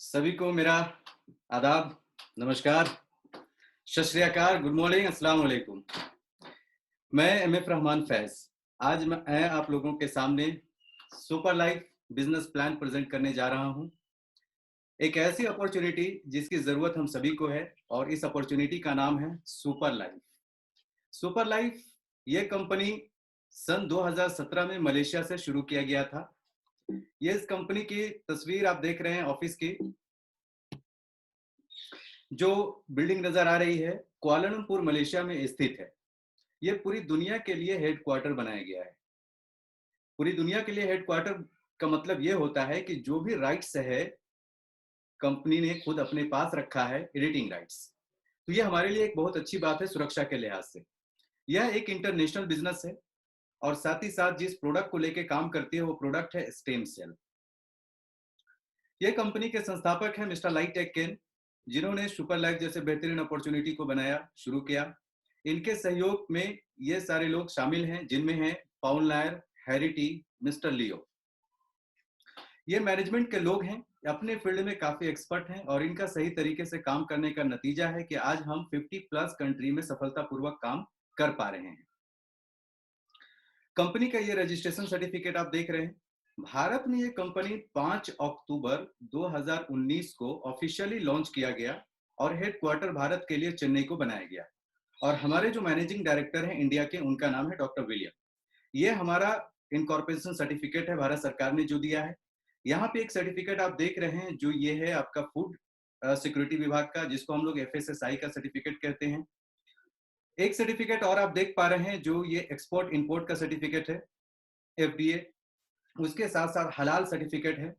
सभी को मेरा आदाब, नमस्कार, सत श्री अकाल, गुड मॉर्निंग, अस्सलाम वालेकुम। मैं एमएफ रहमान फैज। आज मैं आप लोगों के सामने super life business plan present करने जा रहा हूं। एक ऐसी अपॉर्चुनिटी जिसकी जरूरत हम सभी को है और इस अपॉर्चुनिटी का नाम है सुपर लाइफ। सुपर लाइफ ये कंपनी सन 2017 में मलेशिया से शुरू किया गया था। ये इस कंपनी की तस्वीर आप देख रहे हैं ऑफिस की। जो बिल्डिंग नजर आ रही है कुआलालंपुर मलेशिया में स्थित है। ये पूरी दुनिया के लिए हेडक्वार्टर बनाया गया है। पूरी दुनिया के लिए हेडक्वार्टर का मतलब ये होता है कि जो भी राइट्स है कंपनी ने खुद अपने पास रखा है, एडिटिंग राइट्स। तो ये हमारे लिए एक बहुत अच्छी बात है सुरक्षा के लिहाज से। यह एक इंटरनेशनल बिजनेस है और साथ ही साथ जिस प्रोडक्ट को लेके काम करती है वो प्रोडक्ट है स्टेम सेल। ये कंपनी के संस्थापक हैं मिस्टर लाई टेक केन, जिन्होंने सुपर लाइफ जैसे बेहतरीन अपॉर्चुनिटी को बनाया, शुरू किया। इनके सहयोग में ये सारे लोग शामिल हैं, जिनमें हैं पाउल नायर, हैरी टी, मिस्टर लियो। ये मैनेजमेंट के लोग हैं, अपने फील्ड में काफी एक्सपर्ट हैं और इनका सही तरीके से काम करने का नतीजा है कि आज हम 50+ कंट्री में सफलतापूर्वक काम कर पा रहे हैं। कंपनी का ये रजिस्ट्रेशन सर्टिफिकेट आप देख रहे हैं। भारत में ये कंपनी 5 अक्टूबर 2019 को ऑफिशियली लॉन्च किया गया और हेडक्वार्टर भारत के लिए चेन्नई को बनाया गया। और हमारे जो मैनेजिंग डायरेक्टर हैं इंडिया के, उनका नाम है डॉक्टर विलियम। ये हमारा इनकॉर्पोरेशन सर्टिफिकेट है, भारत सरकार ने जो दिया है। यहाँ पे एक सर्टिफिकेट आप देख रहे हैं, जो ये है आपका फूड सिक्योरिटी विभाग का, जिसको हम लोग FSSAI का सर्टिफिकेट कहते हैं। एक सर्टिफिकेट और आप देख पा रहे हैं, जो ये एक्सपोर्ट इंपोर्ट का सर्टिफिकेट है, FDA। उसके साथ साथ हलाल सर्टिफिकेट है।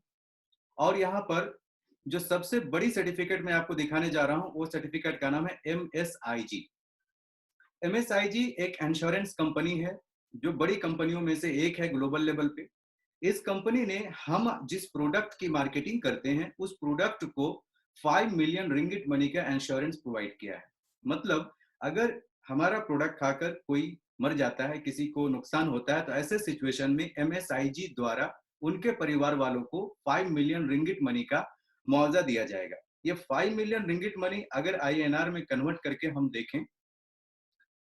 और यहाँ पर जो सबसे बड़ी सर्टिफिकेट मैं आपको दिखाने जा रहा हूँ, वो सर्टिफिकेट का नाम है MSIG। MSIG एक इंश्योरेंस कंपनी है, जो बड़ी कंपनियों में से एक है ग्लोबल लेवल पे। इस कंपनी ने हम जिस प्रोडक्ट की मार्केटिंग करते हैं उस प्रोडक्ट को 5 मिलियन रिंगिट मनी का इंश्योरेंस प्रोवाइड किया है। मतलब अगर हमारा प्रोडक्ट खाकर कोई मर जाता है, किसी को नुकसान होता है, तो ऐसे सिचुएशन में MSIG द्वारा उनके परिवार वालों को 5 मिलियन रिंगिट मनी का मुआवजा दिया जाएगा। ये 5 मिलियन रिंगिट मनी अगर INR में कन्वर्ट करके हम देखें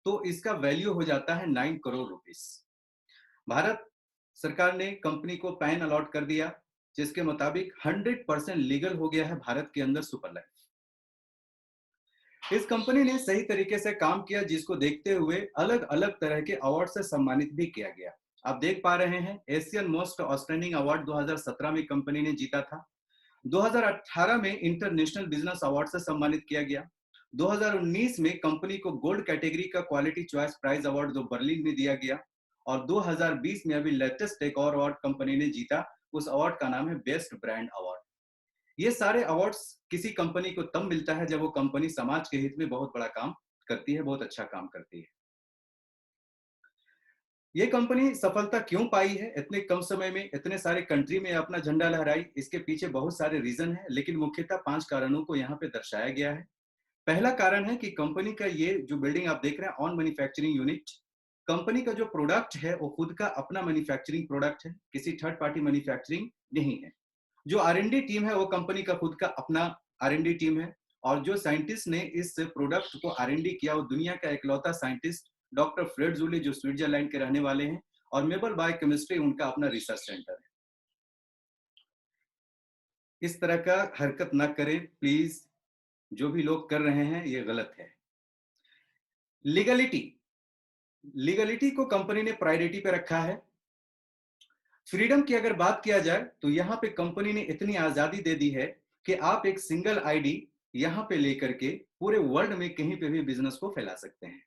तो इसका वैल्यू हो जाता है 9 करोड़ रुपीस। भारत सरकार ने कंपनी को पैन अलॉट कर दिया, जिसके मुताबिक 100% लीगल हो गया है भारत के अंदर सुपर लाइफ। इस कंपनी ने सही तरीके से काम किया, जिसको देखते हुए अलग अलग तरह के अवार्ड से सम्मानित भी किया गया। आप देख पा रहे हैं एशियन मोस्ट आउटस्टैंडिंग अवार्ड 2017 में कंपनी ने जीता था। 2018 में इंटरनेशनल बिजनेस अवार्ड से सम्मानित किया गया। 2019 में कंपनी को गोल्ड कैटेगरी का क्वालिटी चॉइस प्राइज अवार्ड जो बर्लिन में दिया गया। और 2020 में अभी लेटेस्ट एक और अवार्ड कंपनी ने जीता। उस अवार्ड का नाम है बेस्ट ब्रांड अवार्ड। ये सारे अवार्ड्स किसी कंपनी को तब मिलता है जब वो कंपनी समाज के हित में बहुत बड़ा काम करती है, बहुत अच्छा काम करती है। ये कंपनी सफलता क्यों पाई है, इतने कम समय में इतने सारे कंट्री में अपना झंडा लहराई? इसके पीछे बहुत सारे रीजन है, लेकिन मुख्यतः 5 कारणों को यहाँ पे दर्शाया गया है। पहला कारण है कि कंपनी का ये जो बिल्डिंग आप देख रहे हैं, ऑन मैन्युफैक्चरिंग यूनिट। कंपनी का जो प्रोडक्ट है वो खुद का अपना मैन्युफैक्चरिंग प्रोडक्ट है, किसी थर्ड पार्टी मैन्युफैक्चरिंग नहीं है। जो R&D टीम है वो कंपनी का खुद का अपना R&D टीम है। और जो साइंटिस्ट ने इस प्रोडक्ट को R&D किया वो दुनिया का इकलौता साइंटिस्ट डॉक्टर फ्रेड जूली, जो स्विट्जरलैंड के रहने वाले हैं। और मेबल बायोकेमिस्ट्री उनका अपना रिसर्च सेंटर है। इस तरह का हरकत ना करें प्लीज, जो भी लोग कर रहे हैं ये गलत है। लीगलिटी लीगलिटी को कंपनी ने प्रायोरिटी पे रखा है। फ्रीडम की अगर बात किया जाए तो यहाँ पे कंपनी ने इतनी आजादी दे दी है कि आप एक सिंगल ID यहाँ पे लेकर के पूरे वर्ल्ड में कहीं पे भी बिजनेस को फैला सकते हैं।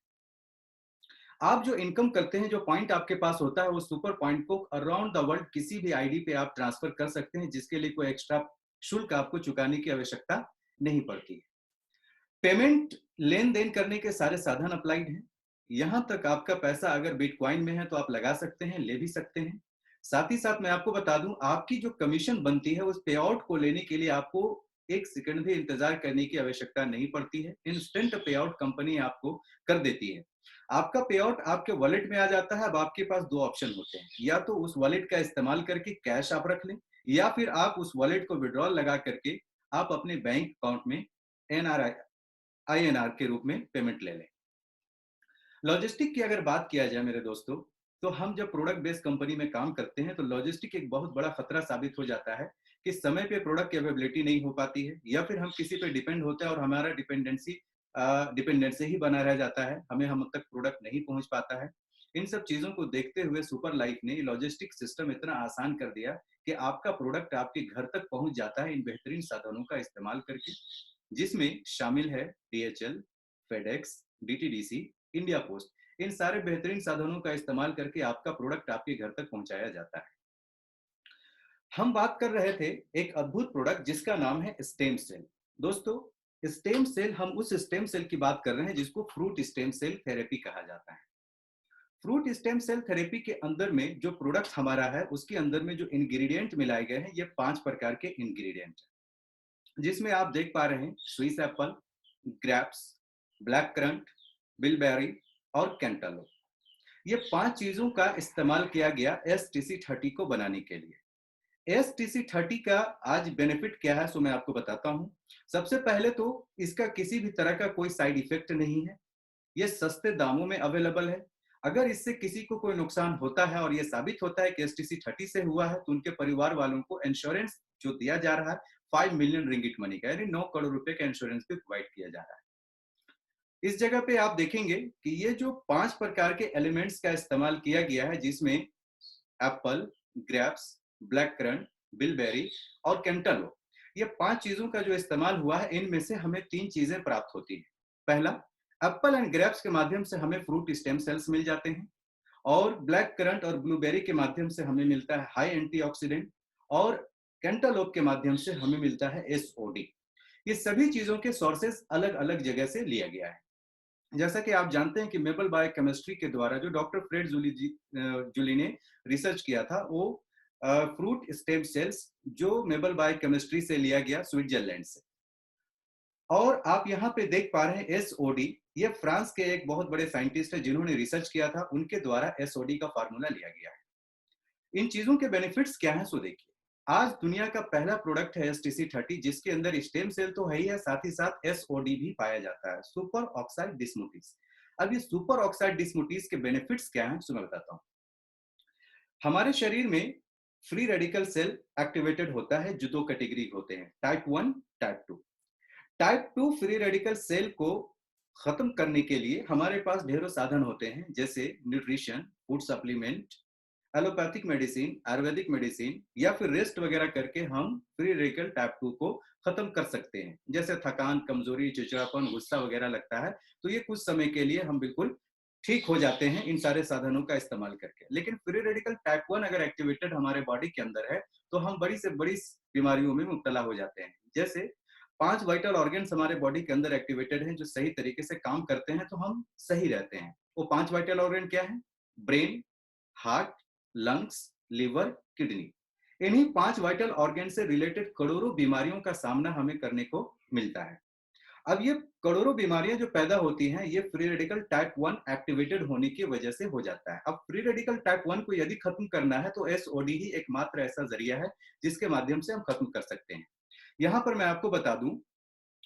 आप जो इनकम करते हैं, जो पॉइंट आपके पास होता है, वो सुपर पॉइंट को अराउंड द वर्ल्ड किसी भी ID पे आप ट्रांसफर कर सकते हैं, जिसके लिए कोई एक्स्ट्रा शुल्क आपको चुकाने की आवश्यकता नहीं पड़ती है। पेमेंट लेन देन करने के सारे साधन अप्लाइड हैं। यहां तक आपका पैसा अगर बिटकॉइन में है तो आप लगा सकते हैं, ले भी सकते हैं। साथ ही साथ मैं आपको बता दूं, आपकी जो कमीशन बनती है उस पे आउट को लेने के लिए आपको 1 सेकंड भी इंतजार करने की आवश्यकता नहीं पड़ती है। इंस्टेंट पे आउट कंपनी आपको कर देती है। आपका पे आउट आपके वॉलेट में आ जाता है। अब आपके पास 2 ऑप्शन होते हैं, या तो उस वॉलेट का इस्तेमाल करके कैश आप रख लें, या फिर आप उस वॉलेट को विड्रॉल लगा करके आप अपने बैंक अकाउंट में एनआरआई आईएनआर के रूप में पेमेंट ले लें। लॉजिस्टिक की अगर बात किया जाए मेरे दोस्तों, तो हम जब प्रोडक्ट बेस्ड कंपनी में काम करते हैं तो लॉजिस्टिक एक बहुत बड़ा खतरा साबित हो जाता है कि समय पे प्रोडक्ट की अवेलेबिलिटी नहीं हो पाती है, या फिर हम किसी पे डिपेंड होते हैं और हमारा डिपेंडेंसी ही बना रह जाता है, हमें हम तक प्रोडक्ट नहीं पहुंच पाता है। इन सब चीजों को देखते हुए सुपर लाइफ ने लॉजिस्टिक सिस्टम इतना आसान कर दिया कि आपका प्रोडक्ट आपके घर तक पहुंच जाता है इन बेहतरीन साधनों का इस्तेमाल करके, जिसमें शामिल है DHL, FedEx, DTDC, India post. इन सारे बेहतरीन साधनों का इस्तेमाल करके आपका प्रोडक्ट आपके घर तक पहुंचाया जाता है। हम बात कर रहे थे एक अद्भुत प्रोडक्ट जिसका नाम है स्टेम सेल। दोस्तों, स्टेम सेल, हम उस स्टेम सेल की बात कर रहे हैं जिसको फ्रूट स्टेम सेल थेरेपी कहा जाता है। फ्रूट स्टेम सेल थेरेपी के अंदर में जो प्रोडक्ट हमारा है उसके अंदर में जो इंग्रेडिएंट मिलाए गए हैं, ये 5 प्रकार के इंग्रेडिएंट हैं, जिसमें आप देख पा रहे हैं Swiss Apple, grapes, black currant, bilberry और कैंटालोप। ये 5 चीजों का इस्तेमाल किया गया STC30 को बनाने के लिए। STC30 का आज बेनिफिट क्या है सो मैं आपको बताता हूं। सबसे पहले तो इसका किसी भी तरह का कोई साइड इफेक्ट नहीं है, ये सस्ते दामों में अवेलेबल है। अगर इससे किसी को कोई नुकसान होता है और ये साबित होता है कि STC30 से हुआ है, तो उनके परिवार वालों को इंश्योरेंस जो दिया जा रहा है 5 मिलियन रिंगिट मनी का, यानी 9 करोड़ रुपए का इंश्योरेंस भी प्रोवाइड किया जा रहा है। इस जगह पे आप देखेंगे कि ये जो 5 प्रकार के एलिमेंट्स का इस्तेमाल किया गया है, जिसमें Apple, grapes, black currant, bilberry और कैंटालोप, ये 5 चीजों का जो इस्तेमाल हुआ है, इनमें से हमें 3 चीजें प्राप्त होती हैं। पहला, एप्पल एंड ग्रेप्स के माध्यम से हमें फ्रूट स्टेम सेल्स मिल जाते हैं, और ब्लैक करंट और ब्लूबेरी के माध्यम से हमें मिलता है हाई एंटीऑक्सीडेंट, और कैंटालोप के माध्यम से हमें मिलता है एसओडी। ये सभी चीजों के सोर्सेस अलग अलग जगह से लिया गया है। जैसा कि आप जानते हैं कि मेबल बायोकेमिस्ट्री के द्वारा जो डॉक्टर फ्रेड जूली ने रिसर्च किया था, वो फ्रूट स्टेम सेल्स जो मेबल बायोकेमिस्ट्री से लिया गया स्विट्जरलैंड से। और आप यहाँ पे देख पा रहे हैं एसओडी, ये फ्रांस के एक बहुत बड़े साइंटिस्ट है जिन्होंने रिसर्च किया था, उनके द्वारा एसओडी का फार्मूला लिया गया है। इन चीजों के बेनिफिट्स क्या हैं सो देखिए। आज दुनिया का पहला प्रोडक्ट है STC30, जिसके अंदर स्टेम सेल तो है ही है, साथ ही साथ एसओडी भी पाया जाता है, सुपर ऑक्साइड डिस्मुटिस। अब ये सुपर ऑक्साइड डिस्मुटिस के बेनिफिट्स क्या हैं सो मैं बताता हूँ। हमारे शरीर में फ्री रेडिकल सेल एक्टिवेटेड होता है, जो 2 कैटेगरी होते हैं, type 1, type 2। Type 2 free radical cell को खत्म करने के लिए हमारे पास ढेरों साधन होते हैं, जैसे nutrition, food supplement, allopathic medicine, Ayurvedic medicine, या फिर रेस्ट वगैरह करके हम फ्री रेडिकल टाइप 2 को खत्म कर सकते हैं। जैसे थकान, कमजोरी, चिड़चिड़ापन, गुस्सा वगैरह लगता है, तो ये कुछ समय के लिए हम बिल्कुल ठीक हो जाते हैं इन सारे साधनों का इस्तेमाल करके। लेकिन फ्री रेडिकल टाइप 1 अगर एक्टिवेटेड हमारे बॉडी के अंदर है, तो हम बड़ी से बड़ी बीमारियों में मुब्तला हो जाते हैं। जैसे 5 वाइटल ऑर्गन्स हमारे बॉडी के अंदर एक्टिवेटेड हैं, जो सही तरीके से काम करते हैं तो हम सही रहते हैं। वो 5 वाइटल ऑर्गन क्या है? Brain, heart, lungs, liver, kidney. इन्हीं 5 वाइटल ऑर्गन से रिलेटेड करोड़ों बीमारियों का सामना हमें करने को मिलता है। अब ये करोड़ों बीमारियां जो पैदा होती हैं, ये फ्री रेडिकल टाइप 1 एक्टिवेटेड होने की वजह से हो जाता है। अब फ्री रेडिकल टाइप 1 को यदि खत्म करना है तो एसओडी ही एकमात्र ऐसा जरिया है जिसके माध्यम से हम खत्म कर सकते हैं। यहाँ पर मैं आपको बता दूं,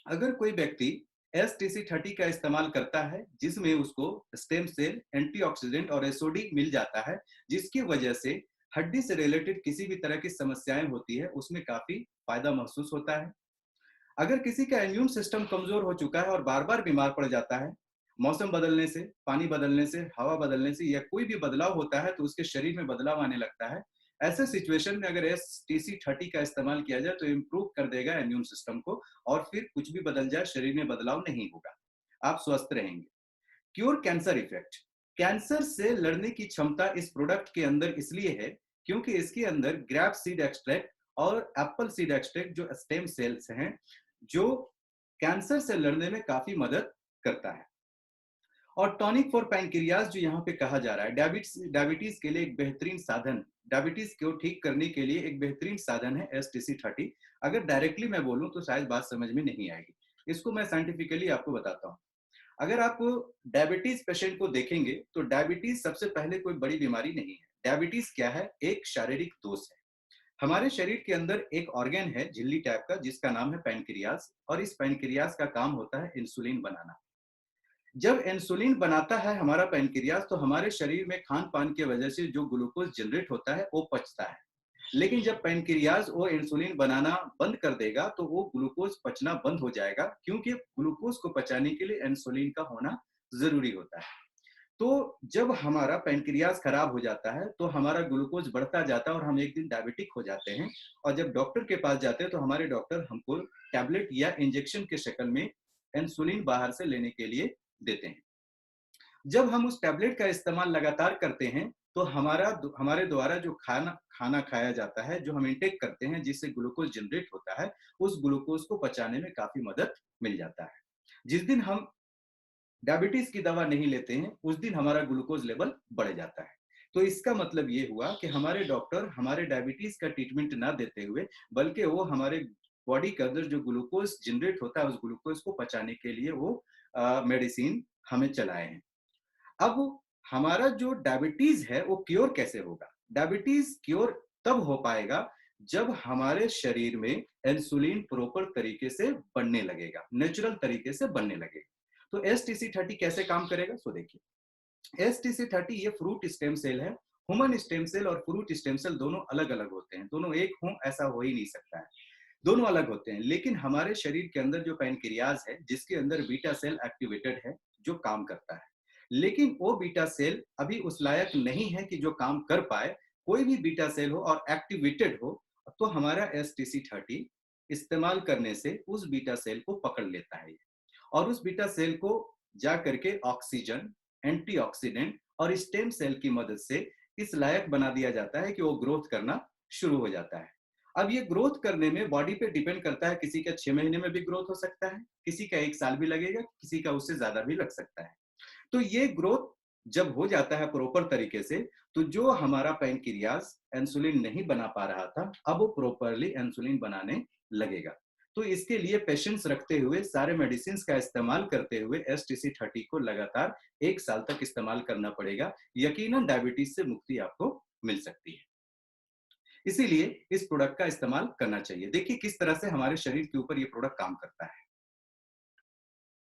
अगर कोई व्यक्ति STC30 का इस्तेमाल करता है, जिसमें उसको स्टेम सेल, एंटीऑक्सीडेंट और एसओडी मिल जाता है, जिसकी वजह से हड्डी से रिलेटेड किसी भी तरह की समस्याएं होती है, उसमें काफी फायदा महसूस होता है। अगर किसी का इम्यून सिस्टम कमजोर हो चुका है और बार बार बीमार पड़ जाता है, मौसम बदलने से, पानी बदलने से, हवा बदलने से, या कोई भी बदलाव होता है तो उसके शरीर में बदलाव आने लगता है, ऐसे सिचुएशन में अगर STC30 का इस्तेमाल किया जाए तो इम्प्रूव कर देगा इम्यून सिस्टम को, और फिर कुछ भी बदल जाए शरीर में बदलाव नहीं होगा, आप स्वस्थ रहेंगे। क्योर कैंसर इफेक्ट, कैंसर से लड़ने की क्षमता इस प्रोडक्ट के अंदर इसलिए है क्योंकि इसके अंदर ग्रेप सीड एक्सट्रैक्ट और एप्पल सीड एक्सट्रैक्ट जो स्टेम सेल्स हैं, जो कैंसर से लड़ने में काफी मदद करता है। और टॉनिक फॉर पैंक्रियाज जो यहाँ पे कहा जा रहा है, डायबिटीज के लिए एक बेहतरीन साधन, डायबिटीज को ठीक करने के लिए एक बेहतरीन साधन है STC30। अगर डायरेक्टली मैं बोलूं तो शायद बात समझ में नहीं आएगी, इसको मैं साइंटिफिकली आपको बताता हूँ। अगर आप डायबिटीज पेशेंट को देखेंगे तो डायबिटीज सबसे पहले कोई बड़ी बीमारी नहीं है। डायबिटीज क्या है? एक शारीरिक दोष है। हमारे शरीर के अंदर एक ऑर्गन है झिल्ली टाइप का जिसका नाम है पैनक्रियाज, और इस पैनक्रियाज का काम होता है इंसुलिन बनाना। जब इंसुलिन बनाता है हमारा पैनक्रियाज तो हमारे शरीर में खान पान की वजह से जो ग्लूकोज जनरेट होता है वो पचता है। लेकिन जब पैनक्रियाज वो इंसुलिन बनाना बंद कर देगा तो वो ग्लूकोज पचना बंद हो जाएगा, क्योंकि ग्लूकोज को पचाने के लिए इंसुलिन का होना जरूरी होता है। तो जब हमारा पैनक्रियाज खराब हो जाता है तो हमारा ग्लूकोज बढ़ता जाता है और हम एक दिन डायबिटिक हो जाते हैं। और जब डॉक्टर के पास जाते हैं तो हमारे डॉक्टर हमको टैबलेट या इंजेक्शन के शक्ल में इंसुलिन बाहर से लेने के लिए देते हैं। जब हम उस टैबलेट का इस्तेमाल लगातार करते हैं तो हमारे द्वारा जो खाना खाना खाया जाता है, जो हम इंटेक करते हैं जिससे ग्लूकोज जनरेट होता है, उस ग्लूकोज को पचाने में काफी मदद मिल जाता है। जिस दिन हम डायबिटीज की दवा नहीं लेते हैं उस दिन हमारा ग्लूकोज लेवल बढ़ जाता है। तो इसका मतलब ये हुआ कि हमारे डॉक्टर हमारे डायबिटीज का ट्रीटमेंट ना देते हुए बल्कि वो हमारे बॉडी के अंदर जो ग्लूकोज जनरेट होता है उस ग्लूकोज को पचाने के लिए वो मेडिसिन हमें चलाए हैं। अब हमारा जो डायबिटीज है वो क्योर कैसे होगा? डायबिटीज क्योर तब हो पाएगा जब हमारे शरीर में इंसुलिन प्रॉपर तरीके से बनने लगेगा, नेचुरल तरीके से बनने लगेगा। तो STC30 कैसे काम करेगा? सो देखिए, STC30 ये फ्रूट स्टेम सेल है। ह्यूमन स्टेम सेल और फ्रूट स्टेम सेल दोनों अलग अलग होते हैं, दोनों एक हों ऐसा हो ही नहीं सकता है, दोनों अलग होते हैं। लेकिन हमारे शरीर के अंदर जो पैनक्रियाज है जिसके अंदर बीटा सेल एक्टिवेटेड है जो काम करता है, लेकिन वो बीटा सेल अभी उस लायक नहीं है कि जो काम कर पाए। कोई भी बीटा सेल हो और एक्टिवेटेड हो तो हमारा STC30 इस्तेमाल करने से उस बीटा सेल को पकड़ लेता है और उस बीटा सेल को जा करके ऑक्सीजन, एंटीऑक्सीडेंट और स्टेम सेल की मदद से इस लायक बना दिया जाता है कि वो ग्रोथ करना शुरू हो जाता है। अब ये ग्रोथ करने में बॉडी पे डिपेंड करता है, किसी का 6 महीने में भी ग्रोथ हो सकता है, किसी का 1 साल भी लगेगा, किसी का उससे ज्यादा भी लग सकता है। तो ये ग्रोथ जब हो जाता है प्रॉपर तरीके से तो जो हमारा पैनक्रियाज इंसुलिन नहीं बना पा रहा था अब वो प्रॉपरली इंसुलिन बनाने लगेगा। तो इसके लिए पेशेंस रखते हुए सारे मेडिसिन का इस्तेमाल करते हुए STC30 को लगातार 1 साल तक इस्तेमाल करना पड़ेगा। यकीनन डायबिटीज से मुक्ति आपको मिल सकती है, इसीलिए इस प्रोडक्ट का इस्तेमाल करना चाहिए। देखिए किस तरह से हमारे शरीर के ऊपर ये प्रोडक्ट काम करता है।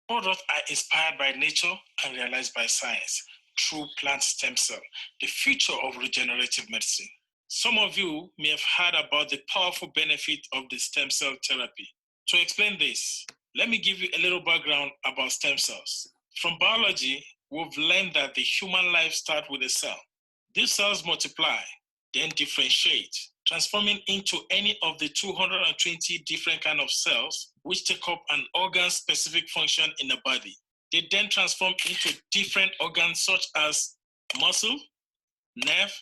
Products are inspired by nature and realized by science through plant stem cell, the future of regenerative medicine. Some of you may have heard about the powerful benefit of the stem cell therapy. To explain this, let me give you a little background about stem cells. From biology, we've learned that the human life starts with a cell. These cells multiply, then differentiate, transforming into any of the 220 different kinds of cells which take up an organ-specific function in the body. They then transform into different organs such as muscle, nerve,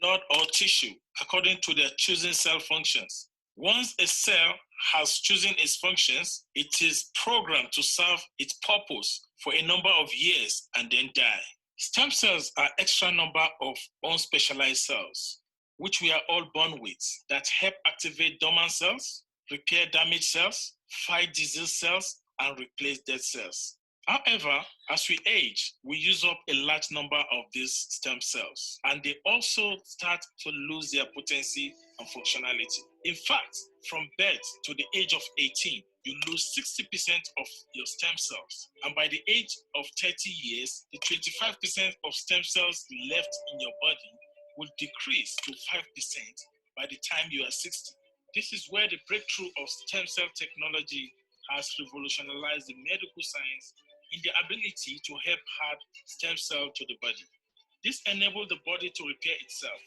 blood, or tissue according to their chosen cell functions. Once a cell has chosen its functions, it is programmed to serve its purpose for a number of years and then die. Stem cells are extra number of unspecialized cells, which we are all born with, that help activate dormant cells, repair damaged cells, fight disease cells, and replace dead cells. However, as we age, we use up a large number of these stem cells, and they also start to lose their potency and functionality. In fact, from birth to the age of 18, you lose 60% of your stem cells. And by the age of 30 years, the 25% of stem cells left in your body will decrease to 5% by the time you are 60. This is where the breakthrough of stem cell technology has revolutionized the medical science in the ability to help add stem cell to the body. This enables the body to repair itself.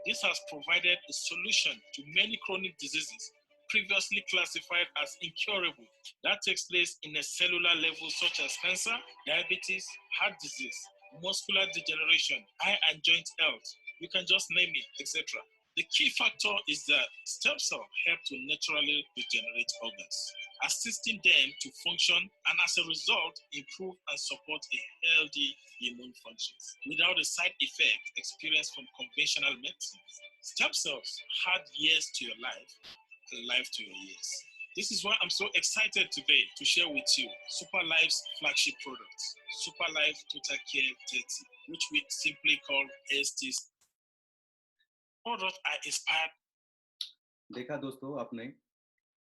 This has provided a solution to many chronic diseases previously classified as incurable. That takes place in a cellular level such as cancer, diabetes, heart disease, muscular degeneration, eye and joint health. You can just name it, etc. The key factor is that stem cells help to naturally regenerate organs, assisting them to function and as a result improve and support a healthy immune functions without the side effect experienced from conventional medicines. Stem cells add years to your life and life to your years. This is why I'm so excited today to share with you Super Life's flagship product, Super Life Total Care 30, which we simply call STC. Products are inspired देखा दोस्तों, आपने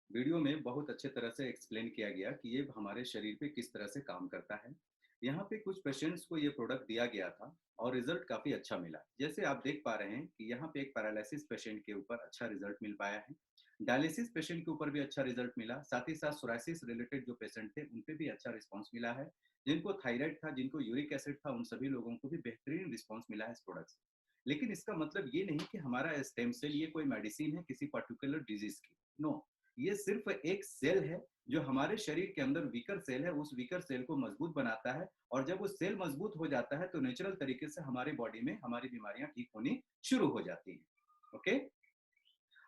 video में बहुत अच्छे तरह से explain किया गया कि ये हमारे शरीर पे किस तरह से काम करता है। यहाँ पे कुछ पेशेंट्स को ये प्रोडक्ट दिया गया था और रिजल्ट काफ़ी अच्छा मिला। जैसे आप देख पा रहे हैं कि यहाँ पे एक पैरालिसिस पेशेंट के ऊपर अच्छा रिजल्ट मिल पाया है। डायलिसिस पेशेंट के ऊपर भी अच्छा रिजल्ट मिला। साथ ही साथ सोराइसिस रिलेटेड जो पेशेंट थे, उन पे भी अच्छा रिस्पॉन्स मिला है। जिनको थायराइड था, जिनको यूरिक एसिड था, उन सभी लोगों को भी बेहतरीन रिस्पॉन्स मिला है इस प्रोडक्ट से। लेकिन इसका मतलब ये नहीं कि हमारा स्टेम सेल ये कोई मेडिसिन है किसी पर्टिकुलर डिजीज की। नो, ये सिर्फ एक सेल है जो हमारे शरीर के अंदर वीकर सेल है, उस वीकर सेल को मजबूत बनाता है। और जब वो सेल मजबूत हो जाता है तो नेचुरल तरीके से हमारे बॉडी में हमारी बीमारियां ठीक होनी शुरू हो जाती हैं। ओके,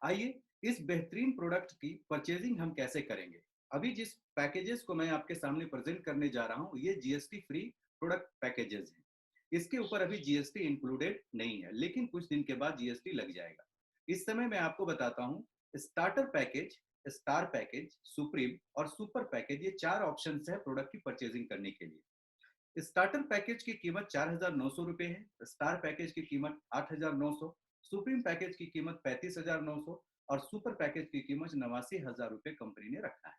आइए इस बेहतरीन प्रोडक्ट की परचेजिंग हम कैसे करेंगे। अभी जिस पैकेजेस को मैं आपके सामने प्रेजेंट करने जा रहा हूँ, ये जीएसटी फ्री प्रोडक्ट पैकेजेस हैं। इसके ऊपर अभी जीएसटी इंक्लूडेड नहीं है, लेकिन कुछ दिन के बाद जीएसटी लग जाएगा। इस समय मैं आपको बताता हूँ, starter package, star package, supreme और सुपर पैकेज, ये 4 ऑप्शन है प्रोडक्ट की परचेजिंग करने के लिए। स्टार्टर पैकेज की कीमत 4,900 रुपए है, स्टार पैकेज की कीमत 8,900, सुप्रीम पैकेज की कीमत 35,900 और सुपर पैकेज की कीमत 89,000 रुपए कंपनी ने रखा है।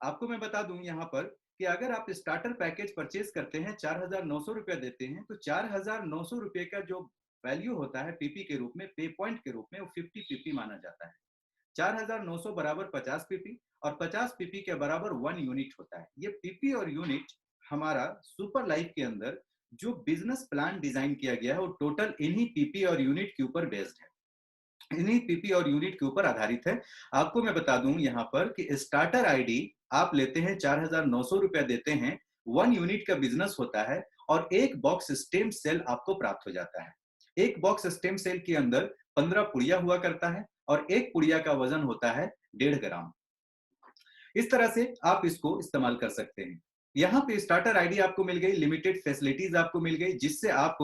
आपको मैं बता दूं यहाँ पर कि अगर आप स्टार्टर पैकेज परचेज करते हैं, 4,900 रुपया देते हैं, तो 4,900 रुपये का जो वैल्यू होता है पीपी के रूप में, पे पॉइंट के रूप में, वो 50 पीपी माना जाता है। 4,900 बराबर 50 पीपी और 50 पीपी के बराबर 1 यूनिट होता है। ये पीपी और यूनिट हमारा सुपर लाइफ के अंदर जो बिजनेस प्लान डिजाइन किया गया है, वो टोटल इन्हीं पीपी और यूनिट के ऊपर बेस्ड है, इन्हीं पीपी और यूनिट के ऊपर आधारित है। आपको मैं बता दूं यहाँ पर कि स्टार्टर आईडी आप लेते हैं, 4,900 रुपया देते हैं, 1 यूनिट का बिजनेस होता है और एक बॉक्स स्टेम सेल आपको प्राप्त हो जाता है। एक बॉक्स स्टेम सेल के अंदर 15 पुड़िया हुआ करता है और एक पुड़िया का वजन होता है 1.5 ग्राम। इस तरह से आप इसको इस्तेमाल कर सकते हैं। यहाँ पे स्टार्टर आईडी आपको मिल गई, लिमिटेड फैसिलिटीज आपको मिल गई, जिससे आप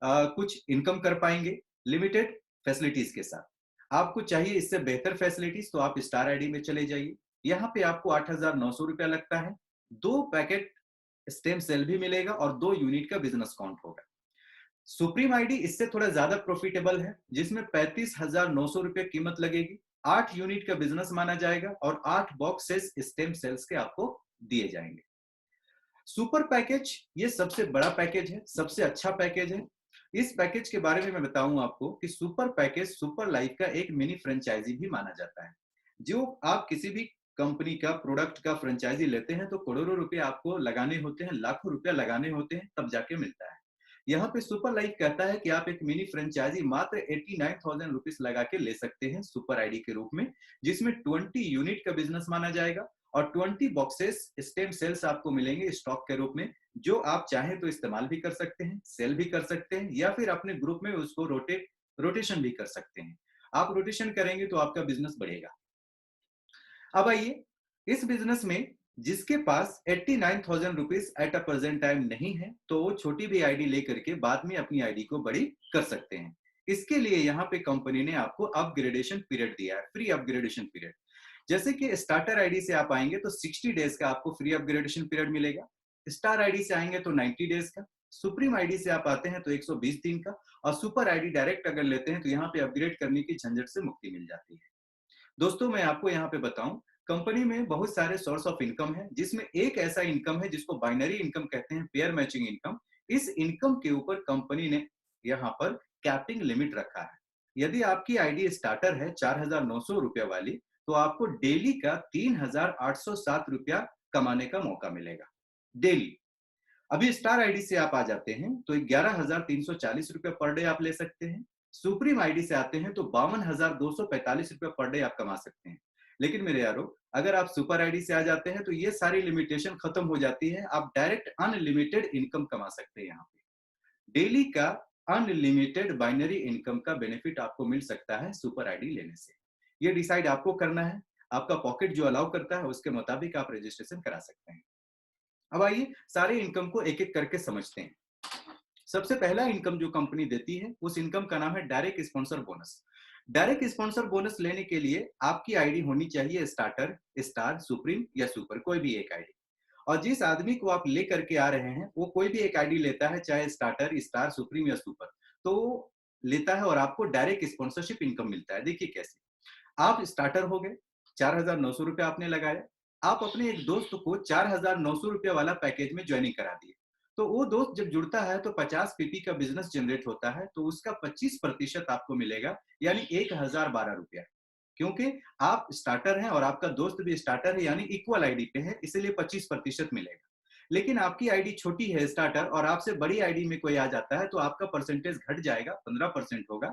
कुछ इनकम कर पाएंगे लिमिटेड फैसिलिटीज के साथ। आपको चाहिए इससे बेहतर फैसिलिटीज तो आप स्टार आईडी में चले जाइए। यहाँ पे आपको 8,900 रुपया लगता है, 2 पैकेट स्टेम सेल भी मिलेगा और 2 यूनिट का बिजनेस काउंट होगा। सुप्रीम आईडी इससे थोड़ा ज्यादा प्रॉफिटेबल है, जिसमें 35,900 रुपये कीमत लगेगी, 8 यूनिट का बिजनेस माना जाएगा और 8 बॉक्सेस स्टेम सेल्स के आपको दिए जाएंगे। सुपर पैकेज ये सबसे बड़ा पैकेज है, सबसे अच्छा पैकेज है। इस पैकेज के बारे में मैं बताऊं आपको कि सुपर पैकेज सुपर लाइफ का एक मिनी फ्रेंचाइजी भी माना जाता है। जो आप किसी भी कंपनी का प्रोडक्ट का फ्रेंचाइजी लेते हैं तो करोड़ों रुपए आपको लगाने होते हैं, लाखों रुपया लगाने होते हैं, तब जाके मिलता है। यहाँ पे सुपर लाइफ कहता है कि आप एक मिनी फ्रेंचाइजी मात्र 89,000 रुपीज लगा के ले सकते हैं सुपर आईडी के रूप में, जिसमें 20 यूनिट का बिजनेस माना जाएगा और 20 बॉक्सेस स्टेम सेल्स आपको मिलेंगे स्टॉक के रूप में, जो आप चाहें तो इस्तेमाल भी कर सकते हैं, सेल भी कर सकते हैं या फिर अपने ग्रुप में उसको रोटेशन भी कर सकते हैं। आप रोटेशन करेंगे तो आपका बिजनेस बढ़ेगा। अब आइए, इस बिजनेस में जिसके पास 89,000 rupees at a present time नहीं है, तो वो छोटी भी आईडी लेकर के बाद में अपनी आईडी को बड़ी कर सकते हैं। इसके लिए यहाँ पे कंपनी ने आपको अपग्रेडेशन पीरियड दिया है, फ्री अपग्रेडेशन पीरियड। जैसे कि स्टार्टर आईडी से आप आएंगे तो 60 डेज का आपको फ्री अपग्रेडेशन पीरियड मिलेगा, स्टार आईडी से आएंगे तो 90 डेज का, सुप्रीम आईडी से आप आते हैं तो 120 दिन का और सुपर आईडी डायरेक्ट अगर लेते हैं तो यहाँ पे अपग्रेड करने की झंझट से मुक्ति मिल जाती है। दोस्तों मैं आपको यहाँ पे बताऊं, कंपनी में बहुत सारे सोर्स ऑफ इनकम है, जिसमें एक ऐसा इनकम है जिसको बाइनरी इनकम कहते हैं, पेयर मैचिंग इनकम। इस इनकम के ऊपर कंपनी ने यहाँ पर कैपिंग लिमिट रखा है। यदि आपकी आईडी स्टार्टर है 4,900 रुपया वाली, तो आपको डेली का 3,807 रुपया कमाने का मौका मिलेगा डेली। अभी स्टार आईडी से आप आ जाते हैं तो 11,340 रुपया पर डे आप ले सकते हैं। सुप्रीम आईडी से आते हैं तो 52,245 रुपया पर डे आप कमा सकते हैं। लेकिन मेरे यारो, अगर आप सुपर आईडी से आ जाते हैं तो ये सारी लिमिटेशन खत्म हो जाती है, आप डायरेक्ट अनलिमिटेड इनकम कमा सकते हैं। यहाँ पे डेली का अनलिमिटेड बाइनरी इनकम का बेनिफिट आपको मिल सकता है सुपर आईडी लेने से। ये डिसाइड आपको करना है, आपका पॉकेट जो अलाउ करता है उसके मुताबिक आप रजिस्ट्रेशन करा सकते हैं। अब आइए सारे इनकम को एक एक करके समझते हैं। सबसे पहला इनकम जो कंपनी देती है, उस इनकम का नाम है direct sponsor bonus. Direct sponsor bonus लेने के लिए आपकी आईडी होनी चाहिए स्टार्टर, स्टार, सुप्रीम या सुपर, कोई भी एक आईडी। और जिस आदमी को आप लेकर के आ रहे हैं वो कोई भी एक आईडी लेता है, चाहे स्टार्टर, स्टार, सुप्रीम या सुपर, तो लेता है और आपको डायरेक्ट स्पॉन्सरशिप इनकम मिलता है। देखिए कैसे, आप स्टार्टर हो गए, 4,900 रुपये आपने लगाया, आप अपने एक दोस्त को 4,900 रुपये वाला पैकेज में ज्वाइनिंग करा दिए। तो वो दोस्त जब जुड़ता है तो 50 पीपी का बिजनेस जनरेट होता है, तो उसका 25% आपको मिलेगा, यानी 1,012 रुपया। क्योंकि आप स्टार्टर हैं और आपका दोस्त भी स्टार्टर है, यानी इक्वल आईडी पे है, इसीलिए 25% मिलेगा। लेकिन आपकी आईडी छोटी है स्टार्टर और आपसे बड़ी आईडी में कोई आ जाता है तो आपका परसेंटेज घट जाएगा, 15% होगा।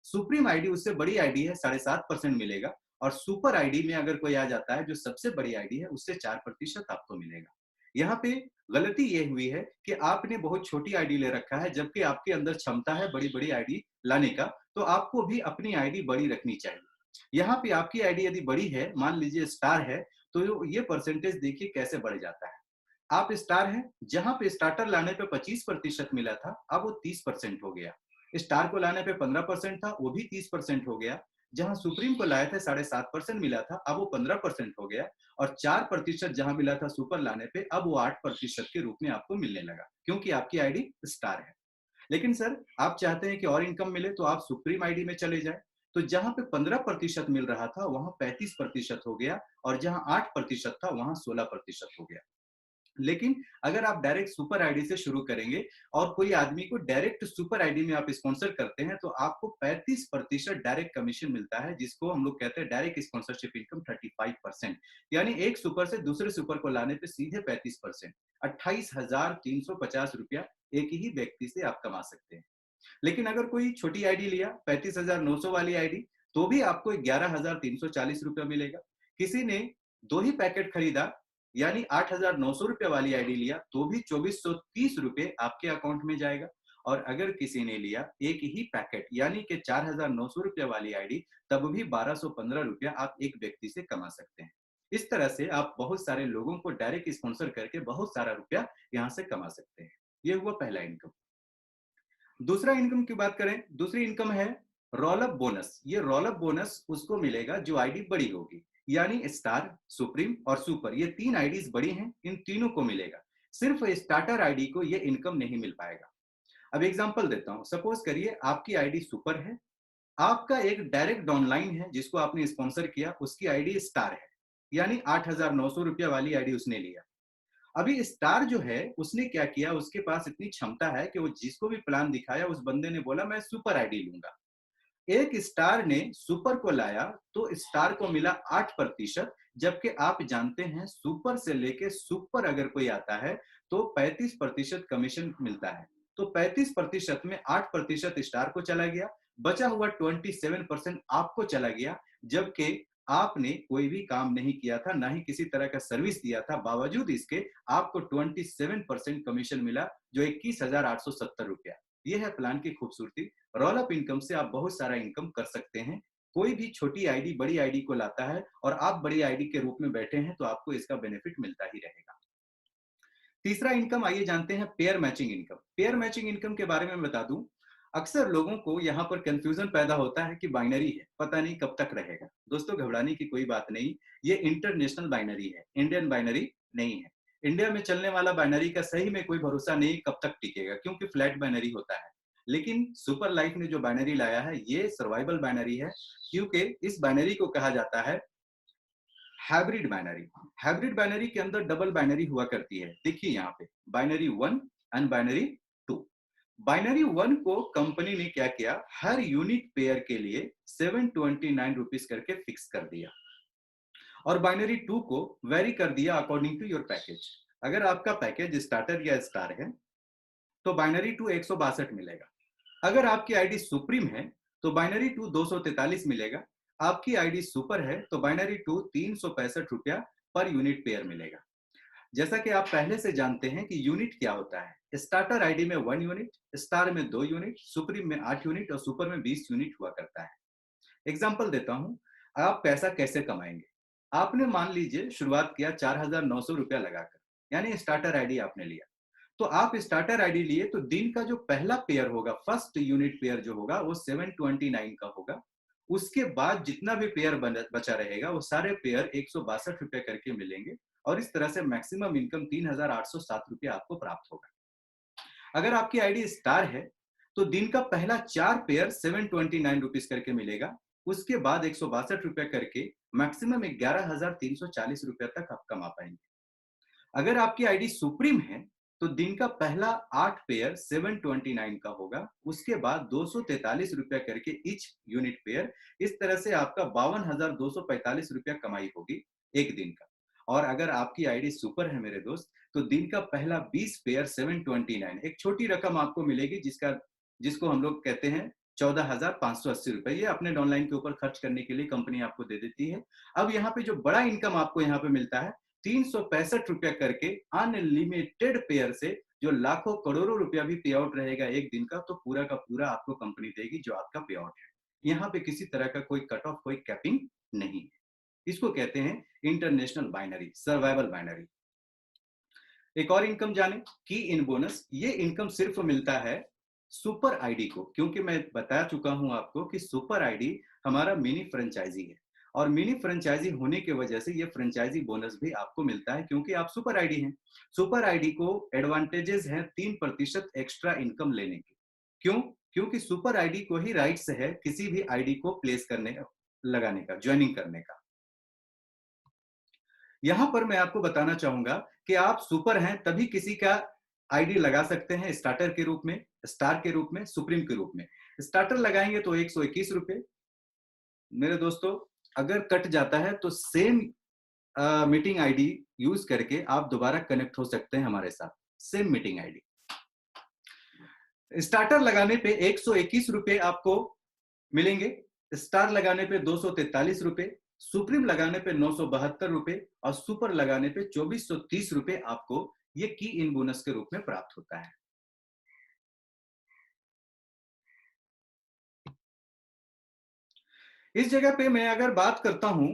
सुप्रीम आईडी उससे बड़ी आईडी है, 7.5% मिलेगा। और सुपर आईडी में अगर कोई आ जाता है जो सबसे बड़ी आईडी है, उससे 4% आपको मिलेगा। यहाँ पे गलती ये हुई है कि आपने बहुत छोटी आईडी ले रखा है, जबकि आपके अंदर क्षमता है बड़ी बड़ी आईडी लाने का, तो आपको भी अपनी आईडी बड़ी रखनी चाहिए। यहाँ पे आपकी आईडी यदि बड़ी है, मान लीजिए स्टार है, तो ये परसेंटेज देखिए कैसे बढ़ जाता है। आप स्टार हैं, जहां पे स्टार्टर लाने पे 25% मिला था, अब वो 30% हो गया। स्टार को लाने पे 15% था, वो भी 30% हो गया। जहां सुप्रीम को लाए थे 7.5% मिला था, अब वो 15% हो गया। और 4% जहां मिला था सुपर लाने पे, अब वो 8% के रूप में आपको मिलने लगा, क्योंकि आपकी आईडी स्टार है। लेकिन सर, आप चाहते हैं कि और इनकम मिले, तो आप सुप्रीम आईडी में चले जाए। तो जहां पे 15% मिल रहा था, वहां 35% हो गया, और जहां 8% था, वहां 16% हो गया। लेकिन अगर आप डायरेक्ट सुपर आईडी से शुरू करेंगे और कोई आदमी को डायरेक्ट सुपर आईडी में आप स्पॉन्सर करते हैं, तो आपको 35% डायरेक्ट कमीशन मिलता है, जिसको हम लोग कहते हैं डायरेक्ट स्पॉन्सरशिप इनकम 35%। यानी एक सुपर से दूसरे सुपर को लाने पे सीधे 35%, 28,350 रुपया एक ही व्यक्ति से आप कमा सकते हैं। लेकिन अगर कोई छोटी आईडी लिया, 35,900 वाली आईडी, तो भी आपको 11,340 रुपया मिलेगा। किसी ने 2 ही पैकेट खरीदा, यानी 8,900 रुपये वाली आईडी लिया, तो भी 2,430 रुपये आपके अकाउंट में जाएगा। और अगर किसी ने लिया एक ही पैकेट, यानी कि 4,900 रुपये वाली आईडी, तब भी 1,215 रुपया आप एक व्यक्ति से कमा सकते हैं। इस तरह से आप बहुत सारे लोगों को डायरेक्ट स्पॉन्सर करके बहुत सारा रुपया यहाँ से कमा सकते हैं। ये हुआ पहला इनकम। दूसरा इनकम की बात करें, दूसरी इनकम है रोल अप बोनस। ये रोल अप बोनस उसको मिलेगा जो आईडी बड़ी होगी, यानी स्टार, सुप्रीम और सुपर, ये 3 आईडीज बड़ी हैं, इन तीनों को मिलेगा। सिर्फ स्टार्टर आईडी को ये इनकम नहीं मिल पाएगा। अब एग्जांपल देता हूं, सपोज करिए आपकी आईडी सुपर है, आपका एक डायरेक्ट डाउनलाइन है जिसको आपने स्पॉन्सर किया, उसकी आईडी स्टार है, यानी 8,900 रुपया वाली आईडी उसने लिया। अभी स्टार जो है उसने क्या किया, उसके पास इतनी क्षमता है कि वो जिसको भी प्लान दिखाया, उस बंदे ने बोला मैं सुपर आईडी लूंगा। एक स्टार ने सुपर को लाया तो स्टार को मिला 8%, जबकि आप जानते हैं सुपर से लेके सुपर अगर कोई आता है तो 35% कमीशन मिलता है। तो 35% में 8% स्टार को चला गया, बचा हुआ 27% आपको चला गया, जबकि आपने कोई भी काम नहीं किया था, ना ही किसी तरह का सर्विस दिया था, बावजूद इसके आपको 27% कमीशन मिला, जो 21,870 रुपया। यह है प्लान की खूबसूरती। रोल अप इनकम से आप बहुत सारा इनकम कर सकते हैं। कोई भी छोटी आईडी बड़ी आईडी को लाता है और आप बड़ी आईडी के रूप में बैठे हैं, तो आपको इसका बेनिफिट मिलता ही रहेगा। तीसरा इनकम आइए जानते हैं pair matching income. Pair matching income के बारे में बता दूं, अक्सर लोगों को यहाँ पर कंफ्यूजन पैदा होता है कि बाइनरी है, पता नहीं कब तक रहेगा। दोस्तों, घबराने की कोई बात नहीं, ये इंटरनेशनल बाइनरी है, इंडियन बाइनरी नहीं है। इंडिया में चलने वाला बाइनरी का सही में कोई भरोसा नहीं कब तक टिकेगा, क्योंकि फ्लैट बाइनरी होता है। लेकिन सुपर लाइफ ने जो बाइनरी लाया है, ये सर्वाइवल बाइनरी है, क्योंकि इस बाइनरी को कहा जाता है हाइब्रिड बाइनरी। हाइब्रिड बाइनरी के अंदर डबल बाइनरी हुआ करती है। देखिए यहाँ पे बाइनरी 1 एंड बाइनरी 2। बाइनरी 1 को कंपनी ने क्या किया, हर यूनिक पेयर के लिए 729 रुपीज करके फिक्स कर दिया, और बाइनरी 2 को वेरी कर दिया अकॉर्डिंग टू योर पैकेज। अगर आपका पैकेज स्टार्टर या स्टार है तो बाइनरी 2 162 मिलेगा। अगर आपकी आईडी सुप्रीम है तो बाइनरी 2 243 मिलेगा। आपकी आईडी सुपर है तो बाइनरी 2 365 रुपया पर यूनिट पेयर मिलेगा। जैसा कि आप पहले से जानते हैं कि यूनिट क्या होता है। स्टार्टर आईडी में 1 यूनिट, स्टार में 2 यूनिट, सुप्रीम में 8 यूनिट और सुपर में 20 यूनिट हुआ करता है। एग्जाम्पल देता हूं, आप पैसा कैसे कमाएंगे। आपने मान लीजिए शुरुआत किया 4,900 रुपया लगाकर, यानी स्टार्टर आईडी आपने लिया। तो आप स्टार्टर आईडी लिए तो दिन का जो पहला पेयर होगा, फर्स्ट यूनिट पेयर जो होगा, वो 729 का होगा। उसके बाद जितना भी पेयर बचा रहेगा, वो सारे पेयर 162 रुपए करके मिलेंगे, और इस तरह से मैक्सिमम इनकम 3,807 रुपया आपको प्राप्त होगा। अगर आपकी आईडी स्टार है तो दिन का पहला 4 पेयर 729 रुपीज करके मिलेगा, उसके बाद 162 रुपया करके मैक्सिमम 11,340 रुपया तक आप कमा पाएंगे। अगर आपकी आईडी सुप्रीम है तो दिन का पहला 8 पेयर 729 का होगा, उसके बाद 243 रुपया करके ईच यूनिट पेयर। इस तरह से आपका 52,245 रुपया कमाई होगी एक दिन का। और अगर आपकी आईडी सुपर है मेरे दोस्त, तो दिन का पहला 20 पेयर 729, एक छोटी रकम आपको मिलेगी जिसको हम लोग कहते हैं 14,580 रुपए। ये अपने ऑनलाइन के ऊपर खर्च करने के लिए कंपनी आपको दे देती है। अब यहाँ पे जो बड़ा इनकम आपको यहाँ पे मिलता है 365 रुपया करके अनलिमिटेड पेयर से, जो लाखों करोड़ों रुपया भी पे आउट रहेगा एक दिन का, तो पूरा का पूरा आपको कंपनी देगी जो आपका पे आउट है। यहाँ पे किसी तरह का कोई कट ऑफ, कोई कैपिंग नहीं है। इसको कहते हैं इंटरनेशनल बाइनरी, सर्वाइवल बाइनरी। एक और इनकम जाने, की इन बोनस। ये इनकम सिर्फ मिलता है सुपर आईडी को, क्योंकि मैं बता चुका हूं आपको कि सुपर आईडी हमारा मिनी फ्रेंचाइजी है, और मिनी फ्रेंचाइजी होने की वजह से ये फ्रेंचाइजी बोनस भी आपको मिलता है, क्योंकि आप सुपर आईडी हैं। सुपर आईडी को एडवांटेजेस हैं 3% एक्स्ट्रा इनकम लेने के। क्यों? क्योंकि सुपर आईडी को ही राइट्स है किसी भी आईडी को प्लेस करने का, लगाने का, ज्वाइनिंग करने का। यहां पर मैं आपको बताना चाहूंगा कि आप सुपर हैं तभी किसी का आईडी लगा सकते हैं, स्टार्टर के रूप में, स्टार के रूप में, सुप्रीम के रूप में। स्टार्टर लगाएंगे तो 121 रुपए। मेरे दोस्तों, अगर कट जाता है तो सेम मीटिंग आईडी यूज करके आप दोबारा कनेक्ट हो सकते हैं हमारे साथ, सेम मीटिंग आईडी। स्टार्टर लगाने पे 121 रुपए आपको मिलेंगे, स्टार लगाने पे 243 रुपए, सुप्रीम लगाने पे 972 रुपए, और सुपर लगाने पे 2430 रुपए आपको ये की इन बोनस के रूप में प्राप्त होता है। इस जगह पे मैं अगर बात करता हूं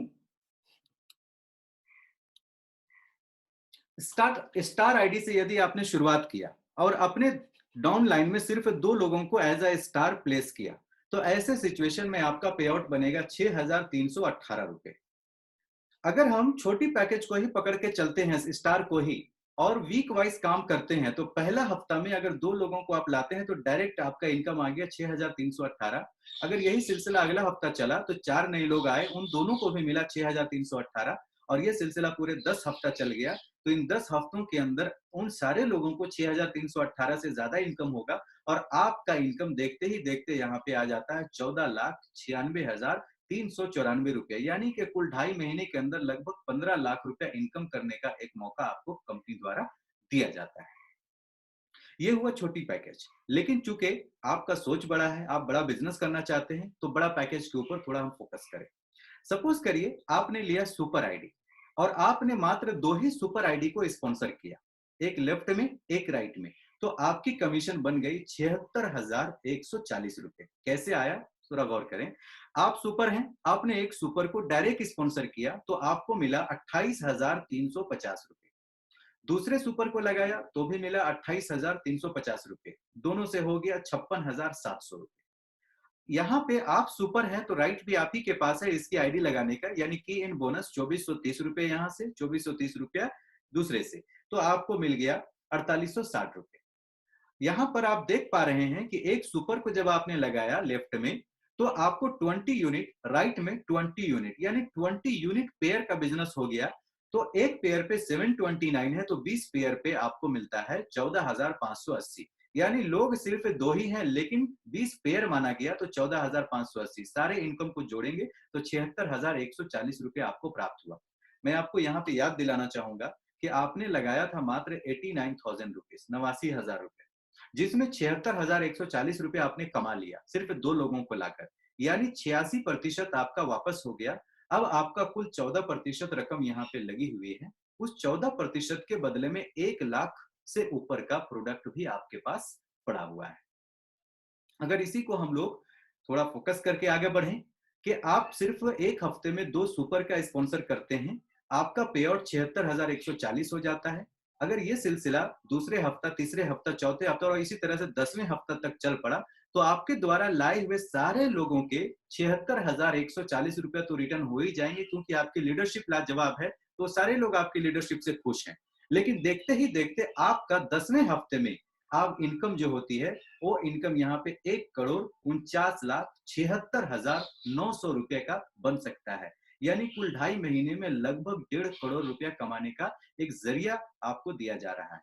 स्टार आईडी से, यदि आपने शुरुआत किया और अपने डाउन लाइन में सिर्फ 2 लोगों को एज अ स्टार प्लेस किया, तो ऐसे सिचुएशन में आपका पे आउट बनेगा 6,318 रुपए। अगर हम छोटी पैकेज को ही पकड़ के चलते हैं, स्टार को ही, और वीक वाइज काम करते हैं, तो पहला हफ्ता में अगर 2 लोगों को आप लाते हैं तो डायरेक्ट आपका इनकम आ गया 6,318। अगर यही सिलसिला अगला हफ्ता चला तो 4 नए लोग आए, उन दोनों को भी मिला 6,318, और ये सिलसिला पूरे 10 हफ्ता चल गया, तो इन 10 हफ्तों के अंदर उन सारे लोगों को 6,318 से ज्यादा इनकम होगा, और आपका इनकम देखते ही देखते यहाँ पे आ जाता है 14,96,394 रुपए। यानी कि कुल 2.5 महीने के अंदर लगभग 15 लाख रुपया इनकम करने का एक मौका आपको कंपनी द्वारा दिया जाता है। ये हुआ छोटी पैकेज। लेकिन चूंकि आपका सोच बड़ा है, आप बड़ा बिजनेस करना चाहते हैं, तो बड़ा पैकेज के ऊपर थोड़ा हम फोकस करें। सपोज करिए आपने लिया सुपर आईडी, और आपने मात्र 2 ही सुपर आईडी को स्पॉन्सर किया, एक लेफ्ट में एक राइट में, तो आपकी कमीशन बन गई 76,140 रुपए। कैसे आया, थोड़ा गौर करें। आप सुपर हैं, आपने एक सुपर को डायरेक्ट स्पॉन्सर किया तो आपको मिला 28,350 रुपए। दूसरे सुपर को लगाया तो भी मिला 28,350 रुपए, दोनों से हो गया 56,700 रुपए। यहाँ पे आप सुपर हैं तो राइट भी आप ही के पास है इसकी आईडी लगाने का, यानी कि इन बोनस 2430 रुपए, यहाँ से 2430 रुपया दूसरे से, तो आपको मिल गया 4860 रुपए। यहाँ पर आप देख पा रहे हैं कि एक सुपर को जब आपने लगाया लेफ्ट में, तो आपको 20 यूनिट, राइट में 20 यूनिट, यानी 20 यूनिट पेयर का बिजनेस हो गया। तो एक पेयर पे 729 है, तो 20 पेयर पे आपको मिलता है 14,580। यानी लोग सिर्फ 2 ही हैं, लेकिन 20 पेयर माना गया तो 14,580। सारे इनकम को जोड़ेंगे तो 76,140 रुपए आपको प्राप्त हुआ। मैं आपको यहाँ पे याद दिलाना चाहूंगा कि आपने लगाया था मात्र 89,000 रुपीज, 89,000 रुपए, जिसमें 76,140 रुपए आपने कमा लिया सिर्फ 2 लोगों को लाकर, यानी 86% आपका वापस हो गया। अब आपका कुल 14% रकम यहाँ पे लगी हुई है। उस 14% के बदले में 1 लाख से ऊपर का प्रोडक्ट भी आपके पास पड़ा हुआ है। अगर इसी को हम लोग थोड़ा फोकस करके आगे बढ़ें कि आप सिर्फ एक हफ्ते में 2 सुपर का स्पॉन्सर करते हैं, आपका पे आउट 76,140 हो जाता है। अगर ये सिलसिला दूसरे हफ्ता, तीसरे हफ्ता, चौथे हफ्ता और इसी तरह से 10वें हफ्ता तक चल पड़ा, तो आपके द्वारा लाए हुए सारे लोगों के 76,140 रुपया तो रिटर्न हो ही जाएंगे, क्योंकि आपकी लीडरशिप लाजवाब है, तो सारे लोग आपकी लीडरशिप से खुश हैं। लेकिन देखते ही देखते आपका 10वें हफ्ते में आप इनकम जो होती है वो इनकम यहाँ पे 1,49,76,900 रुपए का बन सकता है। यानी कुल 2.5 महीने में लगभग 1.5 करोड़ रुपया कमाने का एक जरिया आपको दिया जा रहा है।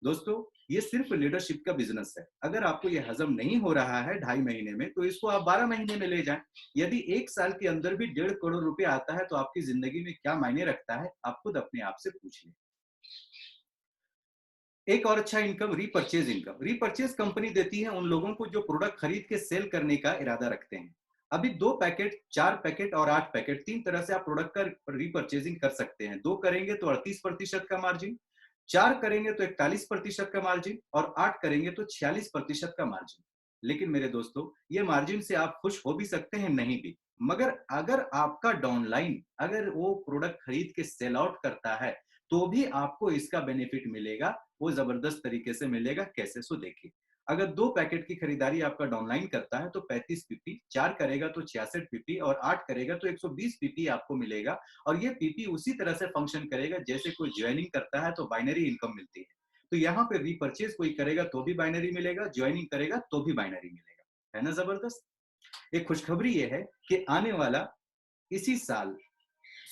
दोस्तों, ये सिर्फ लीडरशिप का बिजनेस है। अगर आपको ये हजम नहीं हो रहा है 2.5 महीने में, तो इसको आप 12 महीने में ले जाएं। यदि 1 साल के अंदर भी 1.5 करोड़ रुपया आता है तो आपकी जिंदगी में क्या मायने रखता है, आप खुद अपने आप से पूछ लें। एक और अच्छा income, repurchase income. Repurchase company देती है उन लोगों को जो प्रोडक्ट खरीद के सेल करने का इरादा रखते हैं। अभी 2 पैकेट, 4 पैकेट और 8 पैकेट, 3 तरह से आप प्रोडक्ट का रीपर्चेजिंग कर सकते हैं। 2 करेंगे तो 38% का मार्जिन, 4 करेंगे तो 41% का मार्जिन और 8 करेंगे तो 46% का मार्जिन। लेकिन मेरे दोस्तों, ये मार्जिन से आप खुश हो भी सकते हैं, नहीं भी। मगर अगर आपका डाउनलाइन, अगर वो प्रोडक्ट खरीद के सेल आउट करता है, तो भी आपको इसका बेनिफिट मिलेगा। वो जबरदस्त तरीके से मिलेगा। कैसे? सो देखिए, अगर 2 पैकेट की खरीदारी आपका डाउनलाइन करता है तो 35 पीपी, 4 करेगा तो 66 पीपी और 8 करेगा तो 120 पीपी आपको मिलेगा। और ये पीपी उसी तरह से फंक्शन करेगा जैसे कोई ज्वाइनिंग करता है तो बाइनरी इनकम मिलती है। तो यहाँ पे रीपर्चेज कोई करेगा तो भी बाइनरी मिलेगा, ज्वाइनिंग करेगा तो भी बाइनरी मिलेगा। है ना जबरदस्त? एक खुशखबरी ये है कि आने वाला इसी साल,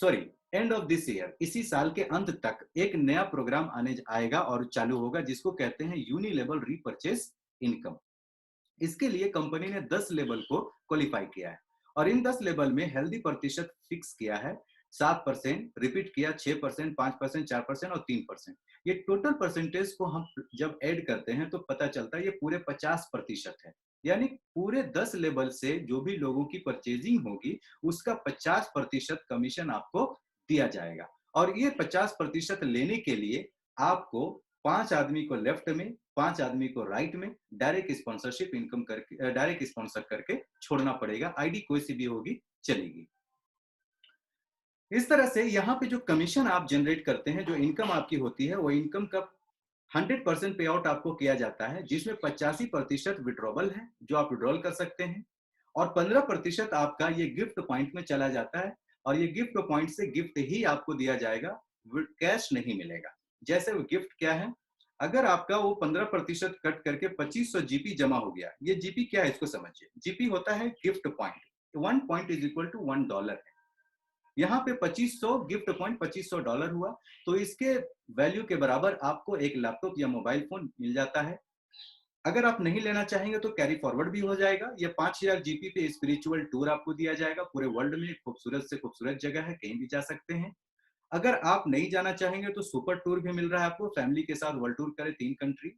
sorry, end of this year, इसी साल के अंत तक एक नया प्रोग्राम आएगा और चालू होगा जिसको कहते हैं यूनिलेवल रीपर्चेज इनकम। इसके लिए कंपनी ने 10 लेवल को क्वालिफाई किया है और इन 10 लेवल में हेल्दी प्रतिशत फिक्स किया है। 7%, रिपीट किया 6%, 5%, 4% और 3%। ये टोटल परसेंटेज को हम जब ऐड करते हैं तो पता चलता है ये पूरे 50% है। यानी पूरे 10 लेवल से जो भी लोगों की परचेजिंग होगी उसका 50% कमीशन आपको दिया जाएगा। और ये 50% लेने के लिए आपको 5 आदमी को लेफ्ट में, 5 आदमी को राइट में डायरेक्ट स्पॉन्सरशिप इनकम करके, डायरेक्ट स्पॉन्सर करके छोड़ना पड़ेगा। आईडी कोई सी भी होगी चलेगी। इस तरह से यहाँ पे जो कमीशन आप जनरेट करते हैं, जो इनकम आपकी होती है, वो इनकम का 100% पे आउट आपको किया जाता है, जिसमें 85% विड्रॉबल है जो आप विड्रॉल कर सकते हैं और 15% आपका ये गिफ्ट पॉइंट में चला जाता है। और ये गिफ्ट पॉइंट से गिफ्ट ही आपको दिया जाएगा, कैश नहीं मिलेगा। जैसे वो गिफ्ट क्या है, अगर आपका वो 15% कट करके 2500 जीपी जमा हो गया, ये जीपी क्या है इसको समझिए। जीपी होता है gift point. 1 point is equal to $1 है। यहाँ पे 2500 गिफ्ट पॉइंट $2500 हुआ, तो इसके वैल्यू के बराबर आपको एक लैपटॉप या मोबाइल फोन मिल जाता है। अगर आप नहीं लेना चाहेंगे तो कैरी फॉरवर्ड भी हो जाएगा। ये 5000 जीपी पे स्पिरिचुअल टूर आपको दिया जाएगा पूरे वर्ल्ड में। खूबसूरत से खूबसूरत जगह है, कहीं भी जा सकते हैं। अगर आप नहीं जाना चाहेंगे तो सुपर टूर भी मिल रहा है आपको, फैमिली के साथ वर्ल्ड टूर करें 3 कंट्री।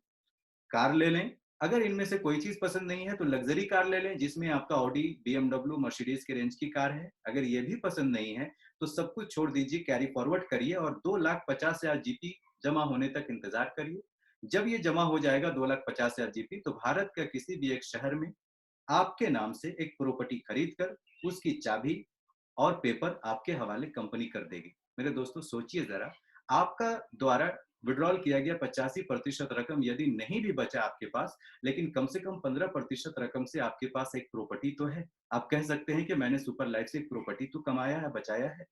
कार ले लें। अगर इनमें से कोई चीज पसंद नहीं है तो लग्जरी कार ले लें, जिसमें आपका ऑडी, बीएमडब्ल्यू, मर्सिडीज के रेंज की कार है। अगर ये भी पसंद नहीं है तो सब कुछ छोड़ दीजिए, कैरी फॉरवर्ड करिए और 2,50,000 जीपी जमा होने तक इंतजार करिए। जब ये जमा हो जाएगा 2,50,000 जीपी, तो भारत का किसी भी एक शहर में आपके नाम से एक प्रॉपर्टी खरीद कर उसकी चाबी और पेपर आपके हवाले कंपनी कर देगी। मेरे दोस्तों सोचिए जरा, आपका द्वारा विड्रॉल किया गया 85% रकम यदि नहीं भी बचा आपके पास, लेकिन कम से कम 15% रकम से आपके पास एक प्रॉपर्टी तो है। आप कह सकते हैं कि मैंने सुपर लाइफ से एक प्रॉपर्टी तो कमाया है, बचाया है।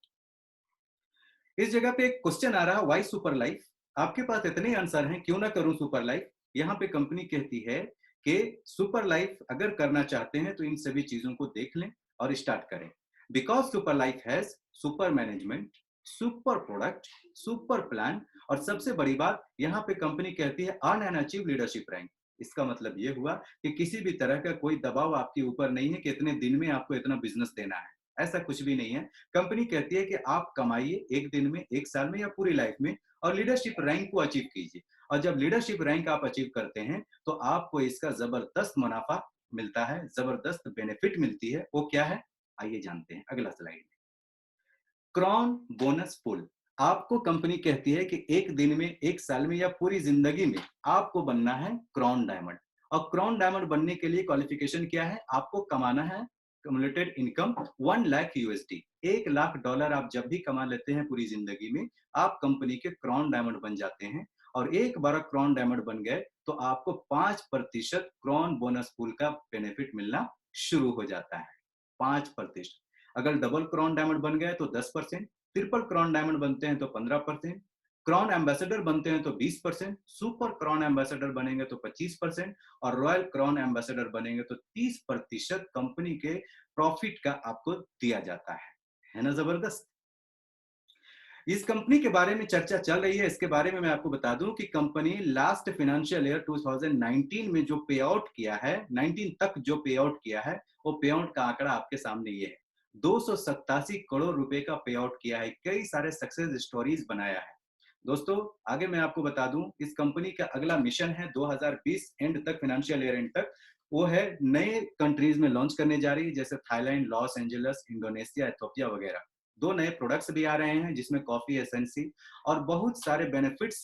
इस जगह पे एक क्वेश्चन आ रहा है, व्हाई सुपर लाइफ? आपके पास इतने आंसर हैं, क्यों ना करूं सुपर लाइफ? यहाँ पे कंपनी कहती है कि सुपर लाइफ अगर करना चाहते हैं तो इन सभी चीजों को देख लें और स्टार्ट करें। Because super life has super management, super product, super plan और सबसे बड़ी बात यहाँ पे कंपनी कहती है earn and achieve leadership rank. इसका मतलब ये हुआ कि किसी भी तरह का कोई दबाव आपके ऊपर नहीं है कि इतने दिन में आपको इतना बिजनेस देना है। ऐसा कुछ भी नहीं है। कंपनी कहती है कि आप कमाइए एक दिन में, एक साल में या पूरी लाइफ में और लीडरशिप रैंक को अचीव कीजिए। और जब लीडरशिप रैंक आप अचीव करते हैं तो आपको इसका जबरदस्त मुनाफा मिलता है, जबरदस्त बेनिफिट मिलती है। वो क्या है, आइए जानते हैं अगला स्लाइड। क्रॉन बोनस पुल। आपको कंपनी कहती है कि एक दिन में, एक साल में या पूरी जिंदगी में आपको बनना है क्रॉन डायमंड। और क्रॉन डायमंड बनने के लिए क्वालिफिकेशन क्या है, आपको कमाना है क्युमुलेटेड इनकम 1 लाख यूएसडी। $1 लाख आप जब भी कमा लेते हैं पूरी जिंदगी में, आप कंपनी के क्रॉन डायमंड बन जाते हैं। और एक बार क्रॉन डायमंड बन गए तो आपको 5% क्रॉन बोनस पुल का बेनिफिट मिलना शुरू हो जाता है। 5%। अगर डबल क्रॉन डायमंड बन गए तो 10%, ट्रिपल क्रॉन डायमंड बनते हैं तो 15%, क्राउन एम्बेसडर बनते हैं तो 20%, सुपर क्राउन एम्बेसडर बनेंगे तो 25% और रॉयल क्राउन एम्बेसडर बनेंगे तो 30% कंपनी के प्रॉफिट का आपको दिया जाता है ना जबरदस्त। इस कंपनी के बारे में चर्चा चल रही है, इसके बारे में मैं आपको बता दूं कि कंपनी लास्ट फाइनेंशियल ईयर 2019 में जो पे आउट किया है, 19 तक जो पे आउट किया है, वो पे आउट का आंकड़ा आपके सामने ये है, 287 करोड़ रुपए का पे आउट किया है, कई सारे सक्सेस स्टोरीज बनाया है। दोस्तों आगे मैं आपको बता दूं, इस कंपनी का अगला मिशन है 2020 एंड तक, फाइनेंशियल ईयर एंड तक, वो है नए कंट्रीज में लॉन्च करने जा रही है, जैसे Thailand, Los Angeles, Indonesia, Ethiopia वगैरह। 2 नए प्रोडक्ट्स भी आ रहे हैं जिसमें कॉफी एसेंसी और बहुत सारे बेनिफिट्स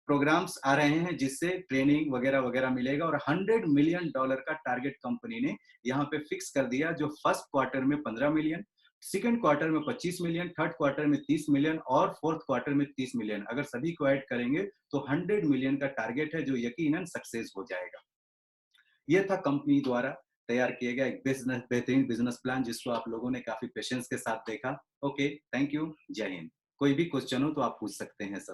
प्रोग्राम्स आ रहे हैं, जिससे ट्रेनिंग वगैरह वगैरह मिलेगा और $100 मिलियन का टारगेट कंपनी ने यहाँ पे फिक्स कर दिया, जो फर्स्ट क्वार्टर में 15 मिलियन, सेकंड क्वार्टर में 25 मिलियन, थर्ड क्वार्टर में 30 मिलियन और फोर्थ क्वार्टर में 30 मिलियन। अगर सभी को ऐड करेंगे तो 100 मिलियन का टारगेट है, जो यकीनन सक्सेस हो जाएगा। ये था कंपनी द्वारा तैयार किया गया एक बेहतरीन बिजनेस प्लान, जिसको आप लोगों ने काफी पेशेंस के साथ देखा। ओके, थैंक यू, जय हिंद। कोई भी क्वेश्चन हो तो आप पूछ सकते हैं सर।